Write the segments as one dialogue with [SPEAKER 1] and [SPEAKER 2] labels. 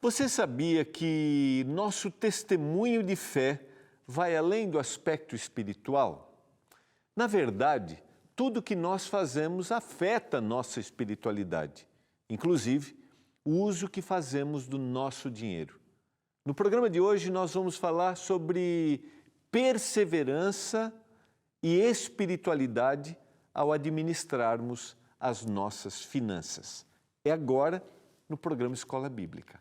[SPEAKER 1] Você sabia que nosso testemunho de fé vai além do aspecto espiritual? Na verdade, tudo que nós fazemos afeta nossa espiritualidade, inclusive o uso que fazemos do nosso dinheiro. No programa de hoje, nós vamos falar sobre perseverança e espiritualidade ao administrarmos as nossas finanças. É agora no programa Escola Bíblica.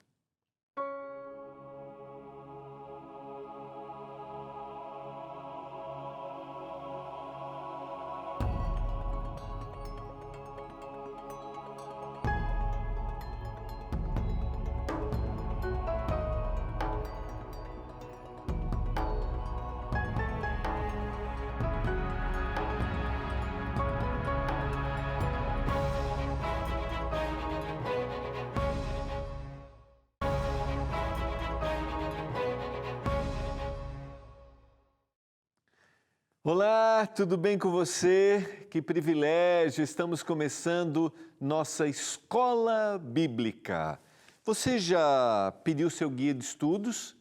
[SPEAKER 1] Olá, tudo bem com você? Que privilégio! Estamos começando nossa Escola Bíblica. Você já pediu seu guia de estudos?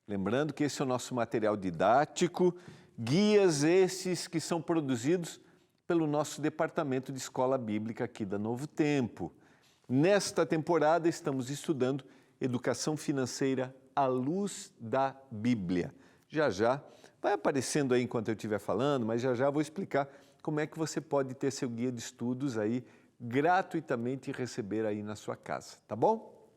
[SPEAKER 1] Lembrando que esse é o nosso material didático, guias esses que são produzidos pelo nosso Departamento de Escola Bíblica aqui da Novo Tempo. Nesta temporada estamos estudando Educação Financeira à luz da Bíblia. Já vai aparecendo aí enquanto eu estiver falando, mas já vou explicar como é que você pode ter seu guia de estudos aí gratuitamente e receber aí na sua casa, tá bom?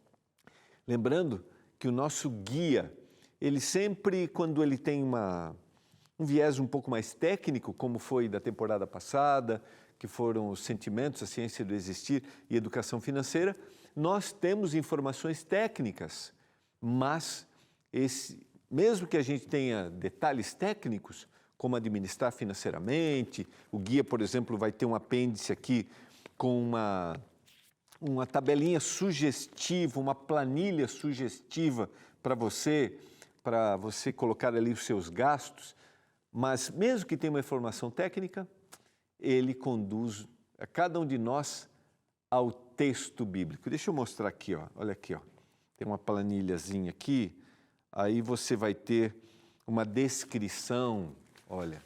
[SPEAKER 1] Lembrando que o nosso guia, ele sempre, quando ele tem um viés um pouco mais técnico, como foi da temporada passada, que foram os sentimentos, a ciência do existir e educação financeira, nós temos informações técnicas, mas mesmo que a gente tenha detalhes técnicos, como administrar financeiramente, o guia, por exemplo, vai ter um apêndice aqui com uma tabelinha sugestiva, uma planilha sugestiva para você colocar ali os seus gastos, mas mesmo que tenha uma informação técnica, ele conduz a cada um de nós ao texto bíblico. Deixa eu mostrar aqui, ó. Olha aqui, ó. Tem uma planilhazinha aqui. Aí você vai ter uma descrição, olha,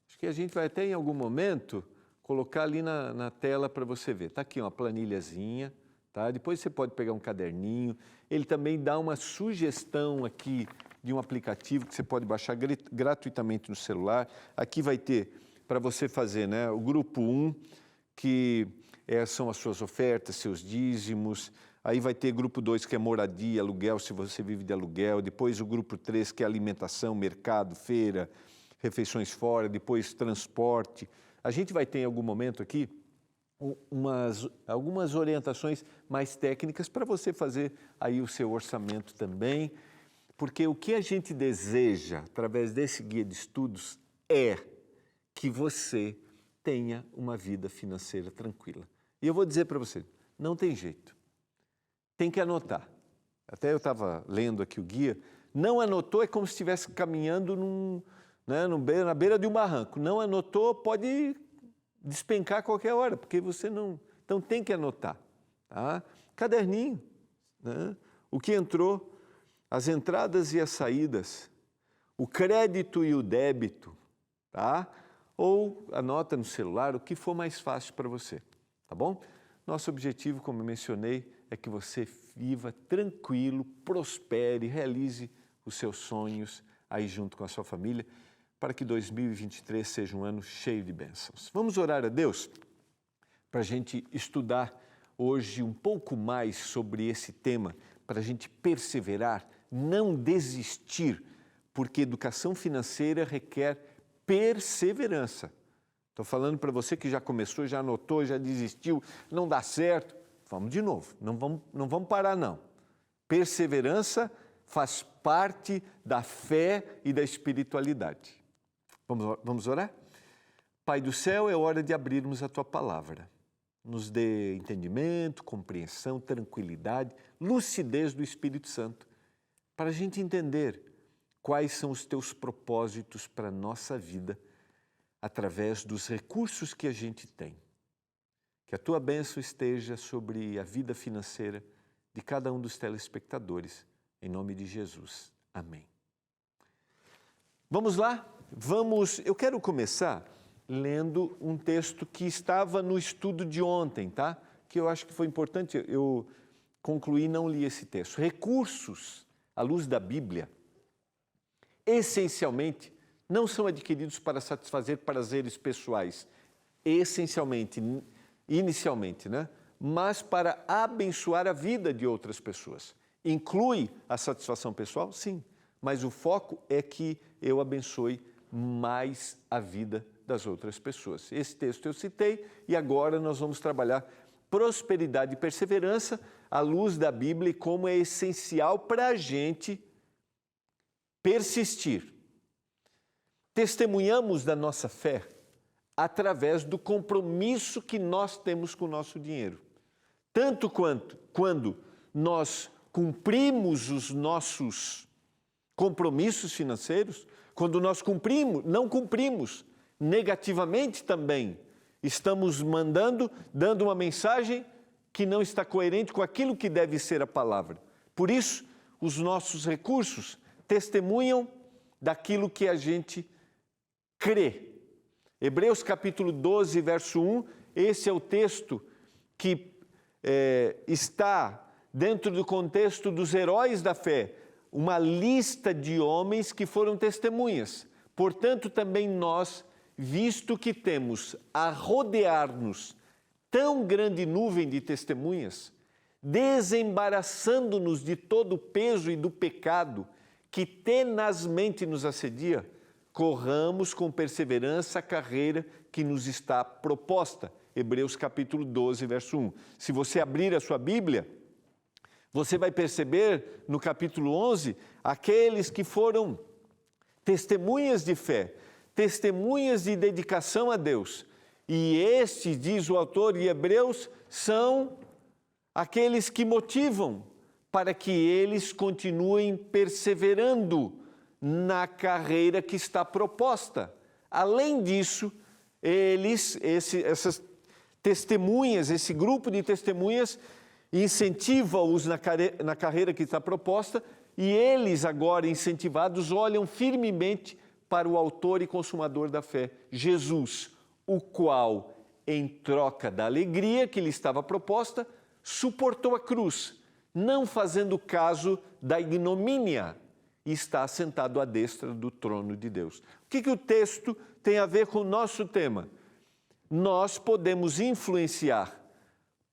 [SPEAKER 1] acho que a gente vai até em algum momento colocar ali na tela para você ver. Está aqui uma planilhazinha, tá? Depois você pode pegar um caderninho. Ele também dá uma sugestão aqui de um aplicativo que você pode baixar gratuitamente no celular. Aqui vai ter para você fazer, né, o grupo 1, que são as suas ofertas, seus dízimos. Aí vai ter grupo 2, que é moradia, aluguel, se você vive de aluguel. Depois o grupo 3, que é alimentação, mercado, feira, refeições fora. Depois transporte. A gente vai ter em algum momento aqui algumas orientações mais técnicas para você fazer aí o seu orçamento também. Porque o que a gente deseja, através desse guia de estudos, é que você tenha uma vida financeira tranquila. E eu vou dizer para você, não tem jeito. Tem que anotar. Até eu estava lendo aqui o guia. Não anotou é como se estivesse caminhando na beira de um barranco. Não anotou, pode despencar a qualquer hora, porque você não... Então tem que anotar. Tá? Caderninho. Né? O que entrou, as entradas e as saídas, o crédito e o débito. Tá? Ou anota no celular o que for mais fácil para você. Tá bom? Nosso objetivo, como eu mencionei, é que você viva tranquilo, prospere, realize os seus sonhos aí junto com a sua família, para que 2023 seja um ano cheio de bênçãos. Vamos orar a Deus para a gente estudar hoje um pouco mais sobre esse tema, para a gente perseverar, não desistir, porque educação financeira requer perseverança. Estou falando para você que já começou, já anotou, já desistiu, não dá certo. Vamos de novo, não vamos parar não. Perseverança faz parte da fé e da espiritualidade. Vamos orar? Pai do céu, é hora de abrirmos a Tua palavra. Nos dê entendimento, compreensão, tranquilidade, lucidez do Espírito Santo, para a gente entender quais são os Teus propósitos para a nossa vida, através dos recursos que a gente tem. Que a Tua bênção esteja sobre a vida financeira de cada um dos telespectadores, em nome de Jesus. Amém. Vamos lá? Eu quero começar lendo um texto que estava no estudo de ontem, tá? Que eu acho que foi importante, eu concluí e não li esse texto. Recursos, à luz da Bíblia, essencialmente, não são adquiridos para satisfazer prazeres pessoais, essencialmente, inicialmente, né? Mas para abençoar a vida de outras pessoas. Inclui a satisfação pessoal? Sim, mas o foco é que eu abençoe mais a vida das outras pessoas. Esse texto eu citei e agora nós vamos trabalhar prosperidade e perseverança à luz da Bíblia e como é essencial para a gente persistir. Testemunhamos da nossa fé através do compromisso que nós temos com o nosso dinheiro. Tanto quando nós cumprimos os nossos compromissos financeiros, quando nós não cumprimos negativamente também, estamos dando uma mensagem que não está coerente com aquilo que deve ser a palavra. Por isso, os nossos recursos testemunham daquilo que a gente crê. Hebreus capítulo 12, verso 1, esse é o texto que está dentro do contexto dos heróis da fé, uma lista de homens que foram testemunhas. Portanto, também nós, visto que temos a rodear-nos tão grande nuvem de testemunhas, desembaraçando-nos de todo o peso e do pecado que tenazmente nos assedia, corramos com perseverança a carreira que nos está proposta. Hebreus capítulo 12, verso 1. Se você abrir a sua Bíblia, você vai perceber no capítulo 11, aqueles que foram testemunhas de fé, testemunhas de dedicação a Deus. E estes, diz o autor de Hebreus, são aqueles que motivam para que eles continuem perseverando na carreira que está proposta. Além disso, essas testemunhas, esse grupo de testemunhas, incentiva-os na carreira que está proposta e eles, agora incentivados, olham firmemente para o autor e consumador da fé, Jesus, o qual, em troca da alegria que lhe estava proposta, suportou a cruz, não fazendo caso da ignomínia, e está sentado à destra do trono de Deus. O que o texto tem a ver com o nosso tema? Nós podemos influenciar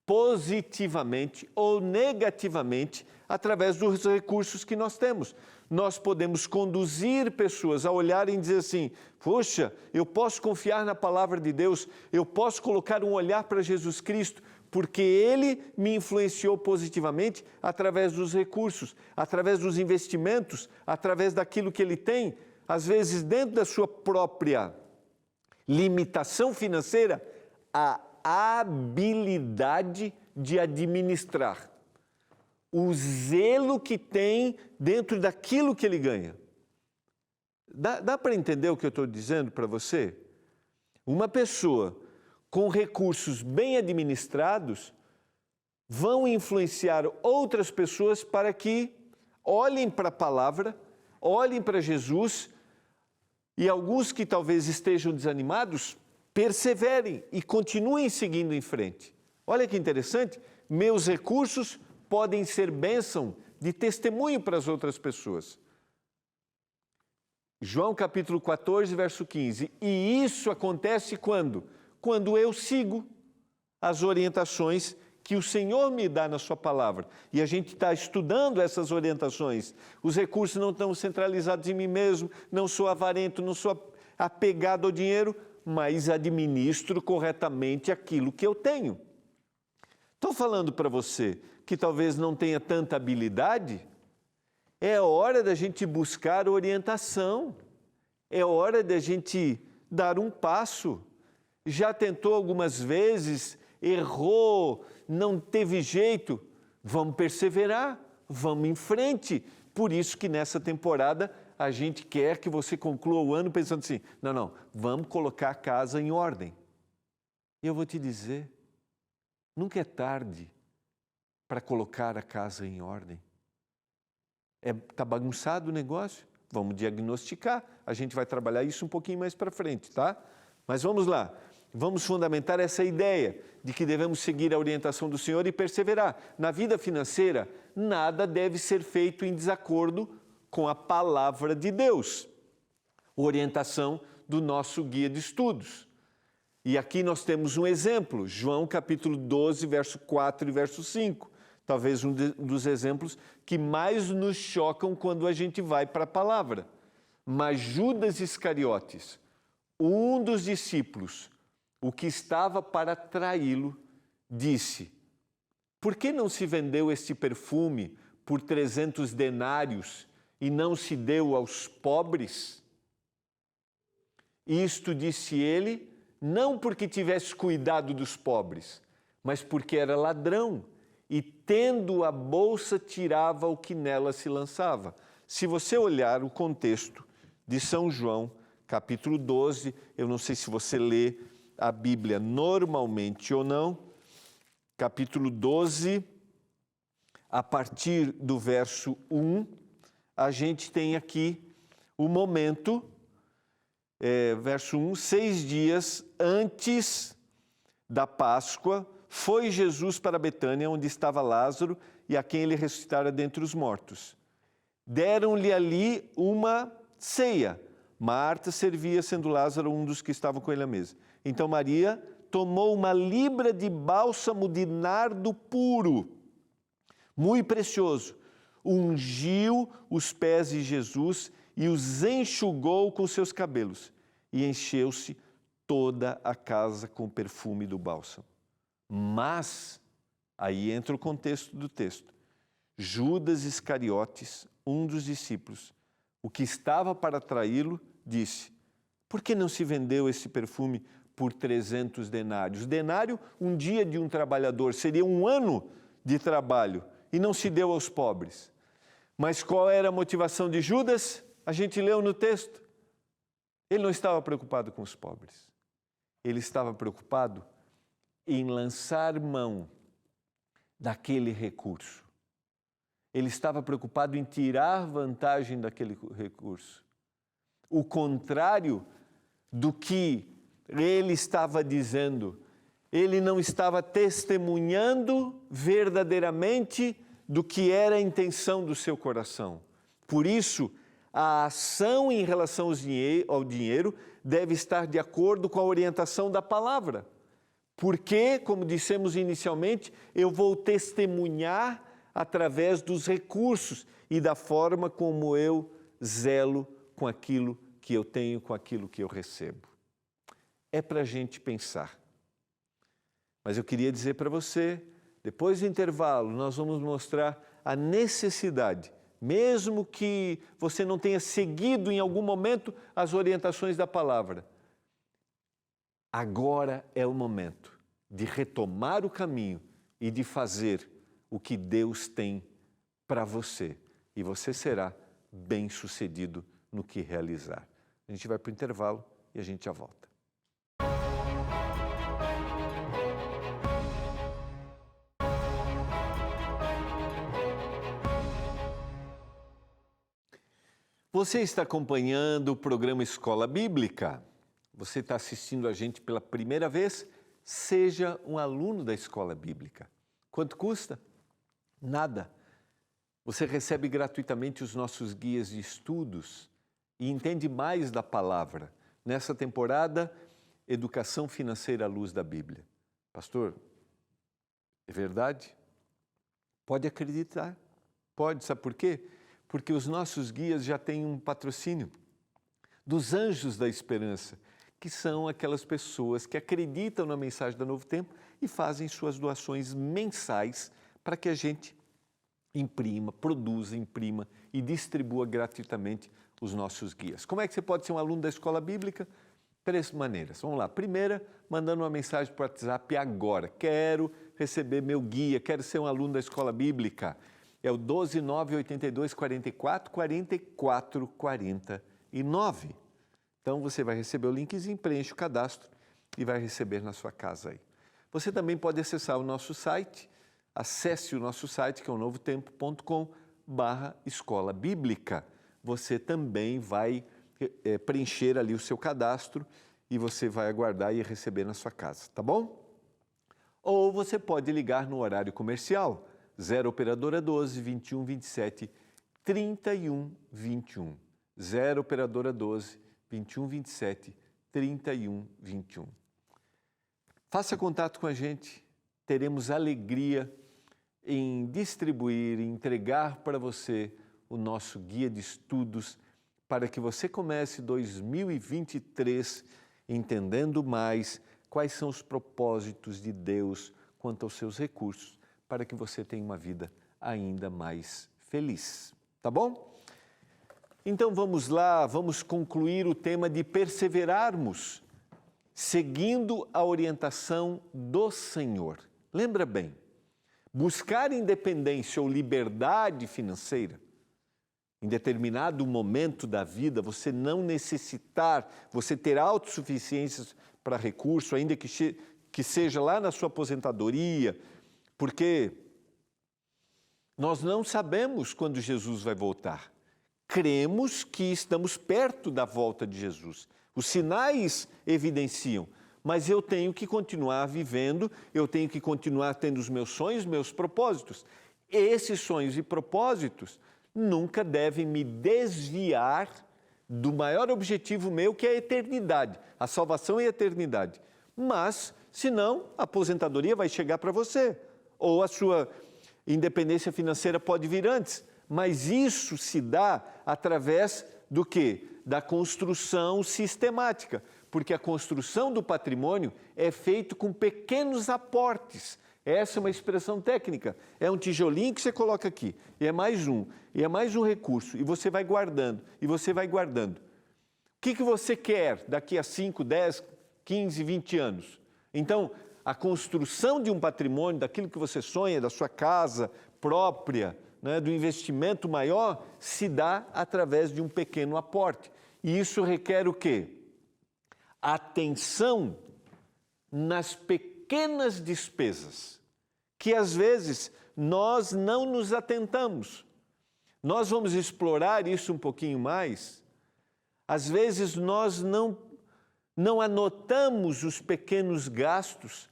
[SPEAKER 1] positivamente ou negativamente através dos recursos que nós temos. Nós podemos conduzir pessoas a olharem e dizer assim, poxa, eu posso confiar na palavra de Deus, eu posso colocar um olhar para Jesus Cristo, porque Ele me influenciou positivamente através dos recursos, através dos investimentos, através daquilo que Ele tem, às vezes dentro da sua própria limitação financeira, a habilidade de administrar, o zelo que tem dentro daquilo que ele ganha. Dá para entender o que eu estou dizendo para você? Uma pessoa com recursos bem administrados vão influenciar outras pessoas para que olhem para a palavra, olhem para Jesus e alguns que talvez estejam desanimados, perseverem e continuem seguindo em frente. Olha que interessante, meus recursos podem ser bênção de testemunho para as outras pessoas. João capítulo 14, verso 15. E isso acontece quando? Quando eu sigo as orientações que o Senhor me dá na sua palavra. E a gente está estudando essas orientações. Os recursos não estão centralizados em mim mesmo, não sou avarento, não sou apegado ao dinheiro, mas administro corretamente aquilo que eu tenho. Estou falando para você que talvez não tenha tanta habilidade, é hora da gente buscar orientação, é hora da gente dar um passo. Já tentou algumas vezes, errou, não teve jeito, vamos perseverar, vamos em frente. Por isso que nessa temporada a gente quer que você conclua o ano pensando assim, não, vamos colocar a casa em ordem. E eu vou te dizer, nunca é tarde para colocar a casa em ordem? Está bagunçado o negócio? Vamos diagnosticar. A gente vai trabalhar isso um pouquinho mais para frente, tá? Mas vamos lá. Vamos fundamentar essa ideia de que devemos seguir a orientação do Senhor e perseverar. Na vida financeira, nada deve ser feito em desacordo com a palavra de Deus. Orientação do nosso guia de estudos. E aqui nós temos um exemplo, João capítulo 12, verso 4 e verso 5. Talvez um dos exemplos que mais nos chocam quando a gente vai para a palavra. Mas Judas Iscariotes, um dos discípulos, o que estava para traí-lo, disse: por que não se vendeu este perfume por 300 denários e não se deu aos pobres? Isto disse ele, não porque tivesse cuidado dos pobres, mas porque era ladrão e, tendo a bolsa, tirava o que nela se lançava. Se você olhar o contexto de São João, capítulo 12, eu não sei se você lê a Bíblia normalmente ou não, capítulo 12, a partir do verso 1, a gente tem aqui o momento, verso 1, 6 dias antes da Páscoa, foi Jesus para Betânia, onde estava Lázaro e a quem ele ressuscitara dentre os mortos. Deram-lhe ali uma ceia. Marta servia, sendo Lázaro um dos que estavam com ele à mesa. Então Maria tomou uma libra de bálsamo de nardo puro, muito precioso, ungiu os pés de Jesus e os enxugou com seus cabelos, e encheu-se toda a casa com o perfume do bálsamo. Mas, aí entra o contexto do texto, Judas Iscariotes, um dos discípulos, o que estava para traí-lo, disse: por que não se vendeu esse perfume por 300 denários? Denário, um dia de um trabalhador, seria um ano de trabalho, e não se deu aos pobres. Mas qual era a motivação de Judas? A gente leu no texto. Ele não estava preocupado com os pobres. Ele estava preocupado em lançar mão daquele recurso. Ele estava preocupado em tirar vantagem daquele recurso. O contrário do que ele estava dizendo, ele não estava testemunhando verdadeiramente do que era a intenção do seu coração. Por isso, a ação em relação ao dinheiro deve estar de acordo com a orientação da palavra. Porque, como dissemos inicialmente, eu vou testemunhar através dos recursos e da forma como eu zelo com aquilo que eu tenho, com aquilo que eu recebo. É para a gente pensar. Mas eu queria dizer para você, depois do intervalo, nós vamos mostrar a necessidade, mesmo que você não tenha seguido em algum momento as orientações da palavra. Agora é o momento de retomar o caminho e de fazer o que Deus tem para você. E você será bem-sucedido no que realizar. A gente vai para o intervalo e a gente já volta. Você está acompanhando o programa Escola Bíblica? Você está assistindo a gente pela primeira vez? Seja um aluno da Escola Bíblica. Quanto custa? Nada. Você recebe gratuitamente os nossos guias de estudos e entende mais da palavra. Nessa temporada, Educação Financeira à Luz da Bíblia. Pastor, é verdade? Pode acreditar. Pode, sabe por quê? Porque os nossos guias já têm um patrocínio dos Anjos da Esperança, que são aquelas pessoas que acreditam na mensagem da Novo Tempo e fazem suas doações mensais para que a gente produza, imprima e distribua gratuitamente os nossos guias. Como é que você pode ser um aluno da Escola Bíblica? 3 maneiras. Vamos lá. Primeira, mandando uma mensagem para o WhatsApp agora. Quero receber meu guia, quero ser um aluno da Escola Bíblica. É o 12982444449. Então, você vai receber o linkzinho, preenche o cadastro e vai receber na sua casa aí. Você também pode acessar o nosso site, acesse o nosso site, que é o novotempo.com/escola bíblica. Você também vai preencher ali o seu cadastro e você vai aguardar e receber na sua casa, tá bom? Ou você pode ligar no horário comercial, 0 operadora 12 21 27 31 21. 0 operadora 12 21 27 31 21. Faça contato com a gente, teremos alegria em distribuir e entregar para você o nosso guia de estudos para que você comece 2023 entendendo mais quais são os propósitos de Deus quanto aos seus recursos, para que você tenha uma vida ainda mais feliz. Tá bom? Então vamos lá, vamos concluir o tema de perseverarmos, seguindo a orientação do Senhor. Lembra bem, buscar independência ou liberdade financeira, em determinado momento da vida, você não necessitar, você ter autossuficiência para recurso, ainda que seja lá na sua aposentadoria, porque nós não sabemos quando Jesus vai voltar. Cremos que estamos perto da volta de Jesus. Os sinais evidenciam, mas eu tenho que continuar vivendo, eu tenho que continuar tendo os meus sonhos, meus propósitos. Esses sonhos e propósitos nunca devem me desviar do maior objetivo meu, que é a eternidade, a salvação e a eternidade. Mas, senão, a aposentadoria vai chegar para você, ou a sua independência financeira pode vir antes. Mas isso se dá através do quê? Da construção sistemática, porque a construção do patrimônio é feita com pequenos aportes. Essa é uma expressão técnica. É um tijolinho que você coloca aqui, e é mais um recurso, e você vai guardando, e você vai guardando. O que você quer daqui a 5, 10, 15, 20 anos? Então, a construção de um patrimônio, daquilo que você sonha, da sua casa própria, né, do investimento maior, se dá através de um pequeno aporte. E isso requer o quê? Atenção nas pequenas despesas, que às vezes nós não nos atentamos. Nós vamos explorar isso um pouquinho mais. Às vezes nós não anotamos os pequenos gastos,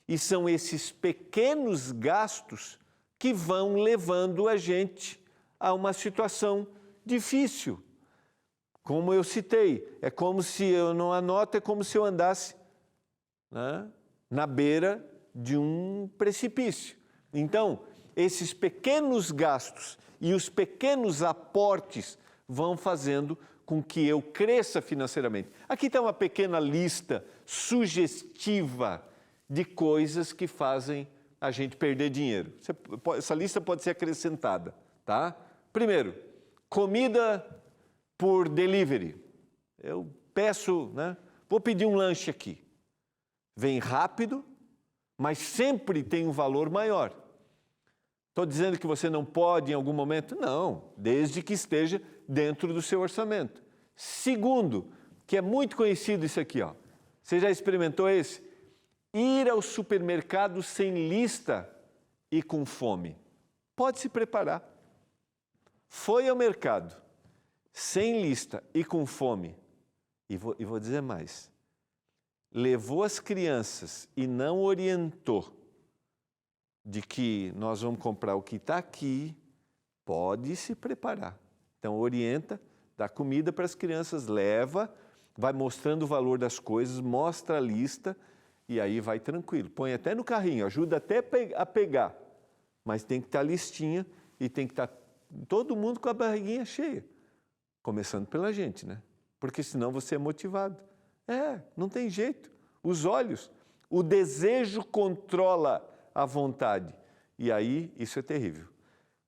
[SPEAKER 1] e são esses pequenos gastos que vão levando a gente a uma situação difícil. Como eu citei, é como se eu não anoto, é como se eu andasse, né, na beira de um precipício. Então, esses pequenos gastos e os pequenos aportes vão fazendo com que eu cresça financeiramente. Aqui está uma pequena lista sugestiva de coisas que fazem a gente perder dinheiro. Essa lista pode ser acrescentada, tá? Primeiro, comida por delivery. Eu peço, né? Vou pedir um lanche aqui. Vem rápido, mas sempre tem um valor maior. Estou dizendo que você não pode em algum momento? Não, desde que esteja dentro do seu orçamento. Segundo, que é muito conhecido isso aqui, ó. Você já experimentou esse? Ir ao supermercado sem lista e com fome. Pode se preparar. Foi ao mercado sem lista e com fome. E vou dizer mais. Levou as crianças e não orientou de que nós vamos comprar o que está aqui, pode se preparar. Então, orienta, dá comida para as crianças, leva, vai mostrando o valor das coisas, mostra a lista e aí vai tranquilo. Põe até no carrinho, ajuda até a pegar, mas tem que estar a listinha e tem que estar todo mundo com a barriguinha cheia. Começando pela gente, né? Porque senão você é motivado. Não tem jeito. Os olhos, o desejo controla a vontade. E aí, isso é terrível.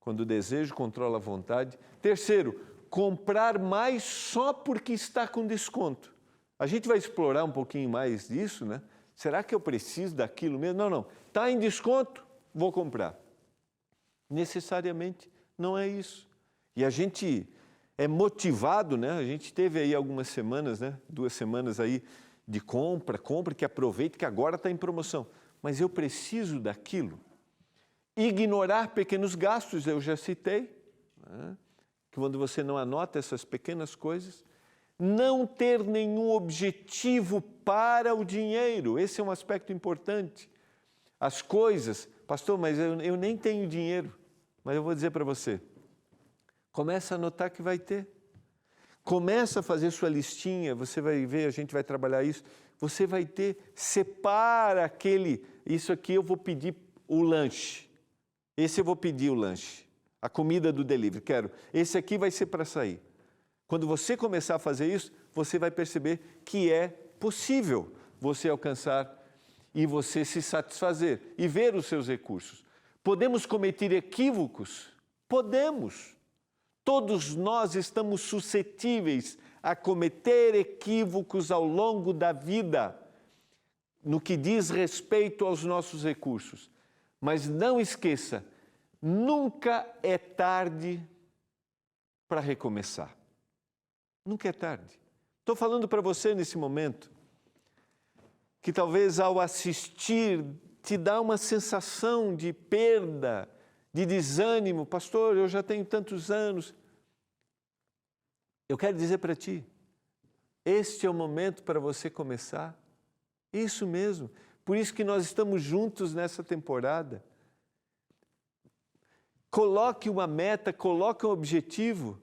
[SPEAKER 1] Quando o desejo controla a vontade. Terceiro, comprar mais só porque está com desconto. A gente vai explorar um pouquinho mais disso, né? Será que eu preciso daquilo mesmo? Não. Está em desconto? Vou comprar. Necessariamente não é isso. E a gente é motivado, né? A gente teve aí algumas semanas, né? 2 semanas aí de compra, que aproveite que agora está em promoção. Mas eu preciso daquilo. Ignorar pequenos gastos, eu já citei, né? Quando você não anota essas pequenas coisas. Não ter nenhum objetivo para o dinheiro, esse é um aspecto importante. As coisas, pastor, mas eu nem tenho dinheiro, mas eu vou dizer para você, começa a anotar que vai ter. Começa a fazer sua listinha, você vai ver, a gente vai trabalhar isso, você vai ter, separa isso aqui eu vou pedir o lanche, esse eu vou pedir o lanche, a comida do delivery, quero, esse aqui vai ser para sair. Quando você começar a fazer isso, você vai perceber que é possível você alcançar e você se satisfazer e ver os seus recursos. Podemos cometer equívocos? Podemos. Todos nós estamos suscetíveis a cometer equívocos ao longo da vida, no que diz respeito aos nossos recursos. Mas não esqueça, nunca é tarde para recomeçar. Nunca é tarde. Estou falando para você nesse momento, que talvez ao assistir te dá uma sensação de perda, de desânimo. Pastor, eu já tenho tantos anos. Eu quero dizer para ti, este é o momento para você começar. Isso mesmo. Por isso que nós estamos juntos nessa temporada. Coloque uma meta, coloque um objetivo.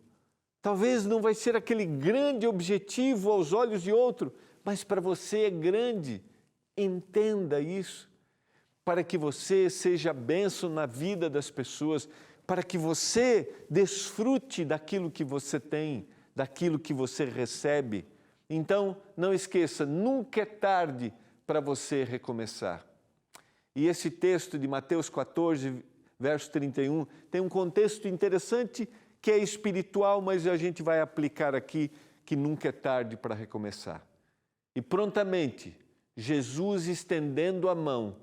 [SPEAKER 1] Talvez não vai ser aquele grande objetivo aos olhos de outro, mas para você é grande. Entenda isso, para que você seja bênção na vida das pessoas, para que você desfrute daquilo que você tem, daquilo que você recebe. Então, não esqueça, nunca é tarde para você recomeçar. E esse texto de Mateus 14, verso 31, tem um contexto interessante que é espiritual, mas a gente vai aplicar aqui que nunca é tarde para recomeçar. E prontamente, Jesus, estendendo a mão,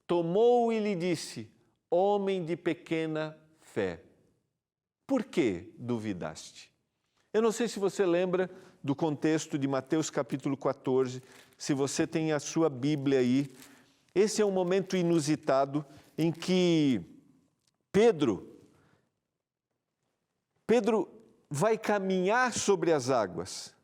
[SPEAKER 1] tomou e lhe disse: homem de pequena fé, por que duvidaste? Eu não sei se você lembra do contexto de Mateus capítulo 14, se você tem a sua Bíblia aí. Esse é um momento inusitado em que Pedro vai caminhar sobre as águas.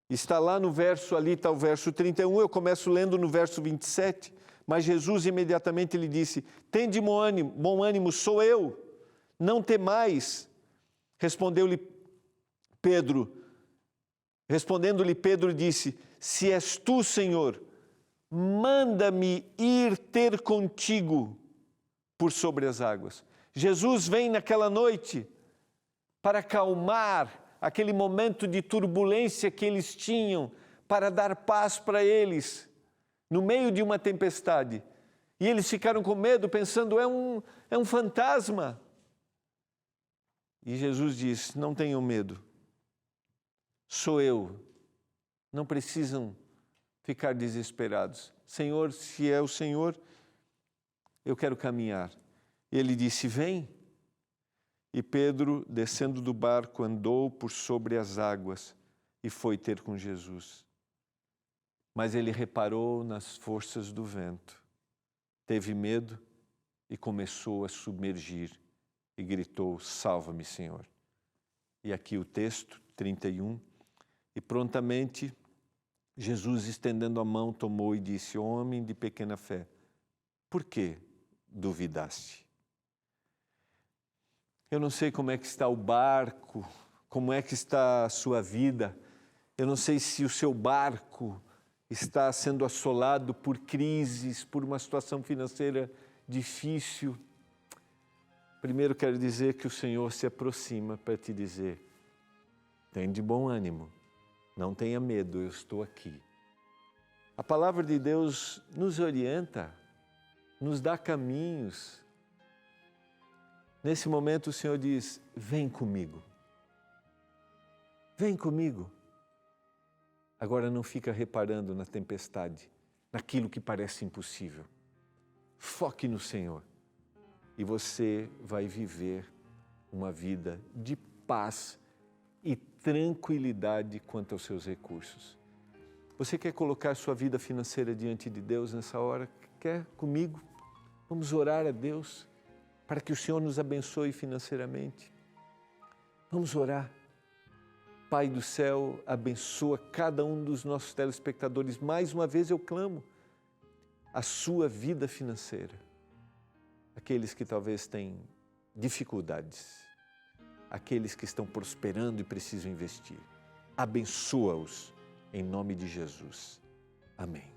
[SPEAKER 1] Está lá no verso, ali está o verso 31, eu começo lendo no verso 27, mas Jesus imediatamente lhe disse: tende bom ânimo, sou eu, não temais. Respondendo-lhe Pedro disse: se és tu, Senhor, manda-me ir ter contigo por sobre as águas. Jesus vem naquela noite para acalmar aquele momento de turbulência que eles tinham, para dar paz para eles, no meio de uma tempestade. E eles ficaram com medo, pensando, é um fantasma. E Jesus diz: não tenham medo, sou eu, não precisam ficar desesperados. Senhor, se é o Senhor, eu quero caminhar. Ele disse: vem. E Pedro, descendo do barco, andou por sobre as águas e foi ter com Jesus. Mas ele reparou nas forças do vento, teve medo e começou a submergir e gritou: salva-me, Senhor. E aqui o texto, 31, e prontamente Jesus, estendendo a mão, tomou e disse: homem de pequena fé, por que duvidaste? Eu não sei como é que está o barco, como é que está a sua vida. Eu não sei se o seu barco está sendo assolado por crises, por uma situação financeira difícil. Primeiro quero dizer que o Senhor se aproxima para te dizer: tem de bom ânimo, não tenha medo, eu estou aqui. A palavra de Deus nos orienta, nos dá caminhos. Nesse momento o Senhor diz: vem comigo. Vem comigo. Agora não fica reparando na tempestade, naquilo que parece impossível. Foque no Senhor e você vai viver uma vida de paz e tranquilidade quanto aos seus recursos. Você quer colocar sua vida financeira diante de Deus nessa hora? Quer comigo? Vamos orar a Deus para que o Senhor nos abençoe financeiramente. Vamos orar. Pai do céu, abençoa cada um dos nossos telespectadores. Mais uma vez eu clamo a sua vida financeira. Aqueles que talvez têm dificuldades, aqueles que estão prosperando e precisam investir. Abençoa-os em nome de Jesus. Amém.